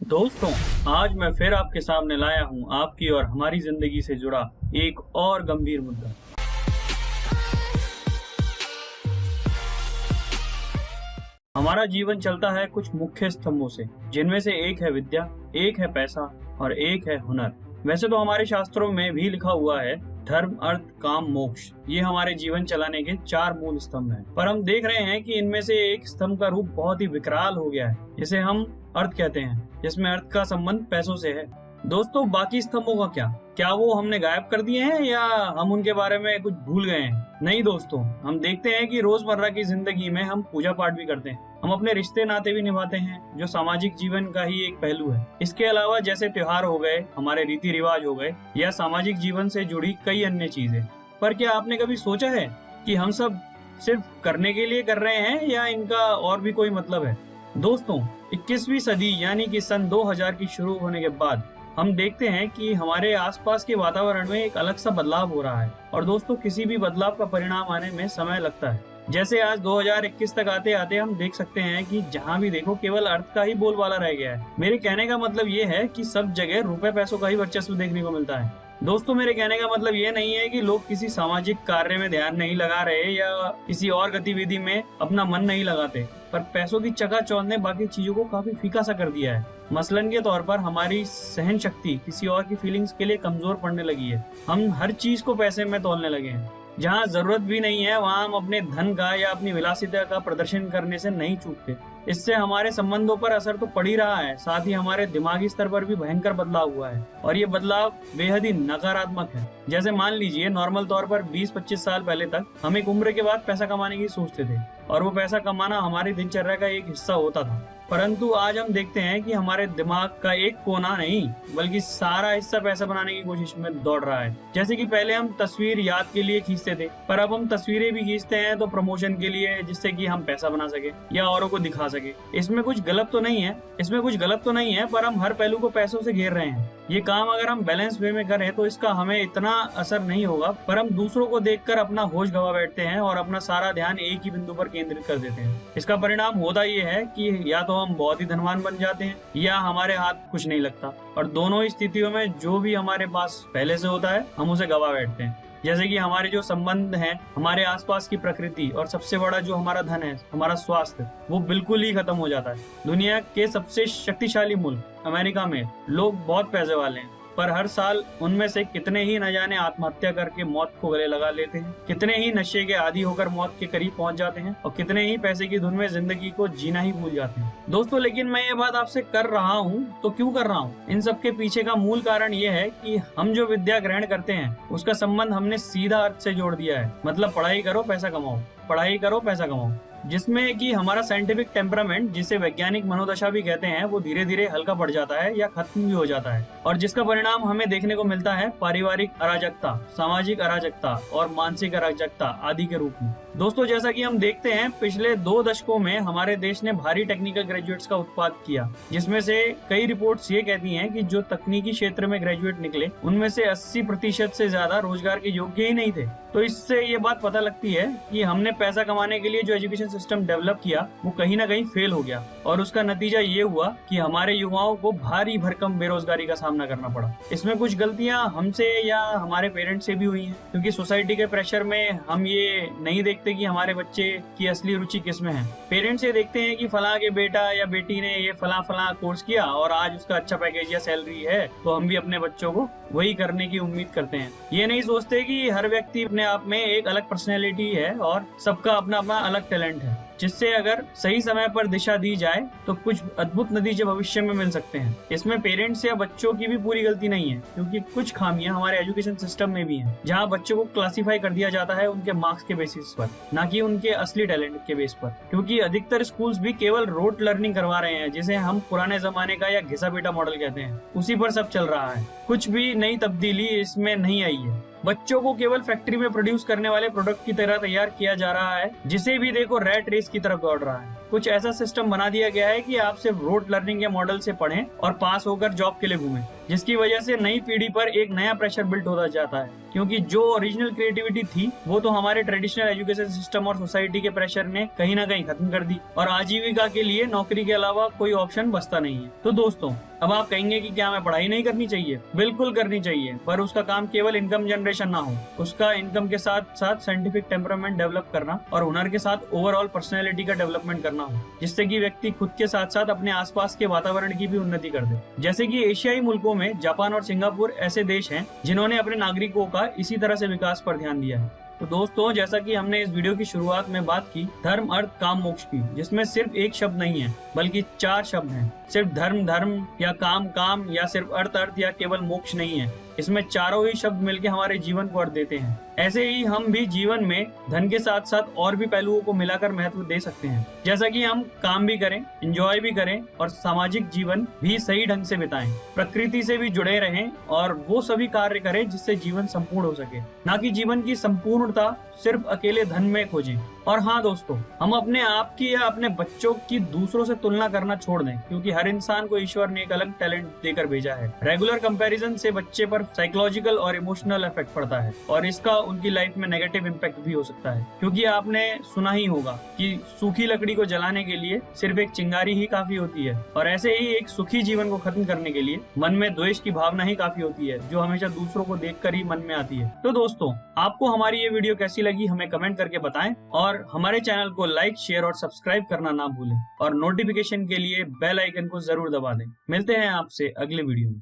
दोस्तों, आज मैं फिर आपके सामने लाया हूं आपकी और हमारी जिंदगी से जुड़ा एक और गंभीर मुद्दा। हमारा जीवन चलता है कुछ मुख्य स्तंभों से, जिनमें से एक है विद्या, एक है पैसा और एक है हुनर। वैसे तो हमारे शास्त्रों में भी लिखा हुआ है धर्म, अर्थ, काम, मोक्ष, ये हमारे जीवन चलाने के 4 मूल स्तंभ हैं। पर हम देख रहे हैं कि इनमें से एक स्तंभ का रूप बहुत ही विकराल हो गया है, जिसे हम अर्थ कहते हैं, जिसमें अर्थ का संबंध पैसों से है। दोस्तों, बाकी स्तंभों का क्या वो हमने गायब कर दिए हैं या हम उनके बारे में कुछ भूल गए हैं? नहीं दोस्तों, हम देखते हैं कि रोजमर्रा की जिंदगी में हम पूजा पाठ भी करते हैं, हम अपने रिश्ते नाते भी निभाते हैं, जो सामाजिक जीवन का ही एक पहलू है। इसके अलावा जैसे त्योहार हो गए, हमारे रीति रिवाज हो गए या सामाजिक जीवन से जुड़ी कई अन्य चीजें। पर क्या आपने कभी सोचा है कि हम सब सिर्फ करने के लिए कर रहे हैं या इनका और भी कोई मतलब है? दोस्तों, 21वीं सदी यानी कि सन 2000 की शुरू होने के बाद हम देखते हैं कि हमारे आसपास के वातावरण में एक अलग सा बदलाव हो रहा है। और दोस्तों, किसी भी बदलाव का परिणाम आने में समय लगता है। जैसे आज 2021 तक आते आते हम देख सकते हैं कि जहाँ भी देखो केवल अर्थ का ही बोलबाला रह गया है। मेरे कहने का मतलब ये है कि सब जगह रुपए पैसों का ही वर्चस्व देखने को मिलता है। दोस्तों, मेरे कहने का मतलब ये नहीं है कि लोग किसी सामाजिक कार्य में ध्यान नहीं लगा रहे या किसी और गतिविधि में अपना मन नहीं लगाते, पर पैसों की चकाचौंध ने बाकी चीजों को काफी फीका सा कर दिया है। मसलन के तौर पर हमारी सहन शक्ति किसी और की फीलिंग्स के लिए कमजोर पड़ने लगी है। हम हर चीज को पैसे में तौलने लगे हैं। जहाँ जरूरत भी नहीं है वहाँ हम अपने धन का या अपनी विलासिता का प्रदर्शन करने से नहीं चूकते। इससे हमारे संबंधों पर असर तो पड़ ही रहा है, साथ ही हमारे दिमागी स्तर पर भी भयंकर बदलाव हुआ है। और ये बदलाव बेहद ही नकारात्मक है। जैसे मान लीजिए, नॉर्मल तौर पर 20-25 साल पहले तक हम एक उम्र के बाद पैसा कमाने की सोचते थे और वो पैसा कमाना हमारी दिनचर्या का एक हिस्सा होता था। परंतु आज हम देखते हैं कि हमारे दिमाग का एक कोना नहीं बल्कि सारा हिस्सा पैसा बनाने की कोशिश में दौड़ रहा है। जैसे कि पहले हम तस्वीर याद के लिए खींचते थे, पर अब हम तस्वीरें भी खींचते हैं तो प्रमोशन के लिए, जिससे कि हम पैसा बना सके या औरों को दिखा सके। इसमें कुछ गलत तो नहीं है, पर हम हर पहलू को पैसों से घेर रहे हैं। ये काम अगर हम बैलेंस वे में करें तो इसका हमें इतना असर नहीं होगा, पर हम दूसरों को देखकर अपना होश गंवा बैठते हैं और अपना सारा ध्यान एक ही बिंदु पर केंद्रित कर देते हैं। इसका परिणाम होता ये है कि या तो हम बहुत ही धनवान बन जाते हैं या हमारे हाथ कुछ नहीं लगता। और दोनों ही स्थितियों में जो भी हमारे पास पहले से होता है हम उसे गंवा बैठते हैं। जैसे कि हमारे जो संबंध हैं, हमारे आसपास की प्रकृति और सबसे बड़ा जो हमारा धन है, हमारा स्वास्थ्य, वो बिल्कुल ही खत्म हो जाता है। दुनिया के सबसे शक्तिशाली मुल्क अमेरिका में लोग बहुत पैसे वाले हैं, पर हर साल उनमें से कितने ही न जाने आत्महत्या करके मौत को गले लगा लेते हैं, कितने ही नशे के आदी होकर मौत के करीब पहुंच जाते हैं और कितने ही पैसे की धुन में जिंदगी को जीना ही भूल जाते हैं। दोस्तों, लेकिन मैं ये बात आपसे कर रहा हूँ तो क्यों कर रहा हूँ? इन सब के पीछे का मूल कारण ये है कि हम जो विद्या ग्रहण करते हैं उसका संबंध हमने सीधा अर्थ से जोड़ दिया है। मतलब पढ़ाई करो पैसा कमाओ, पढ़ाई करो पैसा कमाओ, जिसमें कि हमारा साइंटिफिक टेम्परामेंट, जिसे वैज्ञानिक मनोदशा भी कहते हैं, वो धीरे धीरे हल्का पड़ जाता है या खत्म भी हो जाता है। और जिसका परिणाम हमें देखने को मिलता है पारिवारिक अराजकता, सामाजिक अराजकता और मानसिक अराजकता आदि के रूप में। दोस्तों, जैसा कि हम देखते हैं, पिछले 2 दशकों में हमारे देश ने भारी टेक्निकल ग्रेजुएट्स का उत्पाद किया, जिसमें से कई रिपोर्ट्स ये कहती हैं कि जो तकनीकी क्षेत्र में ग्रेजुएट निकले उनमें से 80% से ज्यादा रोजगार के योग्य ही नहीं थे। तो इससे ये बात पता लगती है कि हमने पैसा कमाने के लिए जो एजुकेशन सिस्टम डेवलप किया वो कहीं ना कहीं फेल हो गया। और उसका नतीजा ये हुआ कि हमारे युवाओं को भारी भरकम बेरोजगारी का सामना करना पड़ा। इसमें कुछ गलतियां हमसे या हमारे पेरेंट्स से भी हुई हैं, क्योंकि सोसाइटी के प्रेशर में हम ये नहीं देखते कि हमारे बच्चे की असली रुचि किस में है। पेरेंट्स ये देखते हैं कि फला के बेटा या बेटी ने ये फला कोर्स किया और आज उसका अच्छा पैकेज या सैलरी है, तो हम भी अपने बच्चों को वही करने की उम्मीद करते हैं। ये नहीं सोचते कि हर व्यक्ति अपने आप में एक अलग पर्सनैलिटी है और सबका अपना अपना अलग टैलेंट है, जिससे अगर सही समय पर दिशा दी जाए तो कुछ अद्भुत नतीजे भविष्य में मिल सकते हैं। इसमें पेरेंट्स या बच्चों की भी पूरी गलती नहीं है, क्योंकि कुछ खामियां हमारे एजुकेशन सिस्टम में भी हैं, जहां बच्चों को क्लासिफाई कर दिया जाता है उनके मार्क्स के बेसिस पर, ना कि उनके असली टैलेंट के बेस पर। क्योंकि अधिकतर स्कूल्स भी केवल रोट लर्निंग करवा रहे हैं, जिसे हम पुराने जमाने का या घिसा पीटा मॉडल कहते हैं, उसी पर सब चल रहा है। कुछ भी नई तब्दीली इसमें नहीं आई है। बच्चों को केवल फैक्ट्री में प्रोड्यूस करने वाले प्रोडक्ट की तरह तैयार किया जा रहा है, जिसे भी देखो रैट रेस की तरफ दौड़ रहा है। कुछ ऐसा सिस्टम बना दिया गया है कि आप सिर्फ रोट लर्निंग के मॉडल से पढ़ें और पास होकर जॉब के लिए घूमें। जिसकी वजह से नई पीढ़ी पर एक नया प्रेशर बिल्ट होता जाता है, क्योंकि जो ओरिजिनल क्रिएटिविटी थी वो तो हमारे ट्रेडिशनल एजुकेशन सिस्टम और सोसाइटी के प्रेशर ने कहीं ना कहीं खत्म कर दी और आजीविका के लिए नौकरी के अलावा कोई ऑप्शन बचता नहीं है। तो दोस्तों, अब आप कहेंगे कि क्या हमें पढ़ाई नहीं करनी चाहिए? बिल्कुल करनी चाहिए, पर उसका काम केवल इनकम जनरेशन ना हो। उसका इनकम के साथ साथ साइंटिफिक टेम्परामेंट डेवलप करना और हुनर के साथ ओवरऑल पर्सनैलिटी का डेवलपमेंट करना हो, जिससे कि व्यक्ति खुद के साथ साथ अपने आसपास के वातावरण की भी उन्नति कर दे। जैसे कि एशियाई मुल्कों में जापान और सिंगापुर ऐसे देश हैं जिन्होंने अपने नागरिकों का इसी तरह से विकास पर ध्यान दिया है। तो दोस्तों, जैसा कि हमने इस वीडियो की शुरुआत में बात की धर्म अर्थ काम मोक्ष की, जिसमें सिर्फ एक शब्द नहीं है बल्कि 4 शब्द हैं। सिर्फ धर्म धर्म या काम काम या सिर्फ अर्थ अर्थ या केवल मोक्ष नहीं है, इसमें चारों ही शब्द मिलकर हमारे जीवन को अर्थ देते हैं। ऐसे ही हम भी जीवन में धन के साथ साथ और भी पहलुओं को मिलाकर महत्व दे सकते हैं, जैसा कि हम काम भी करें, एंजॉय भी करें और सामाजिक जीवन भी सही ढंग से बिताएं, प्रकृति से भी जुड़े रहें और वो सभी कार्य करें जिससे जीवन संपूर्ण हो सके, ना कि जीवन की संपूर्णता सिर्फ अकेले धन में खोजें। और हाँ दोस्तों, हम अपने आप की या अपने बच्चों की दूसरों से तुलना करना छोड़ दें, क्योंकि हर इंसान को ईश्वर ने एक अलग टैलेंट देकर भेजा है। रेगुलर कंपैरिजन से बच्चे पर साइकोलॉजिकल और इमोशनल इफेक्ट पड़ता है और इसका उनकी लाइफ में नेगेटिव इम्पैक्ट भी हो सकता है, क्योंकि आपने सुना ही होगा कि सूखी लकड़ी को जलाने के लिए सिर्फ एक चिंगारी ही काफी होती है, और ऐसे ही एक सुखी जीवन को खत्म करने के लिए मन में द्वेष की भावना ही काफी होती है, जो हमेशा दूसरों को देखकर ही मन में आती है। तो दोस्तों, आपको हमारी ये वीडियो कैसी लगी हमें कमेंट करके बताएं और हमारे चैनल को लाइक, शेयर और सब्सक्राइब करना ना भूलें और नोटिफिकेशन के लिए बेल आइकन को जरूर दबा दें। मिलते हैं आपसे अगले वीडियो में।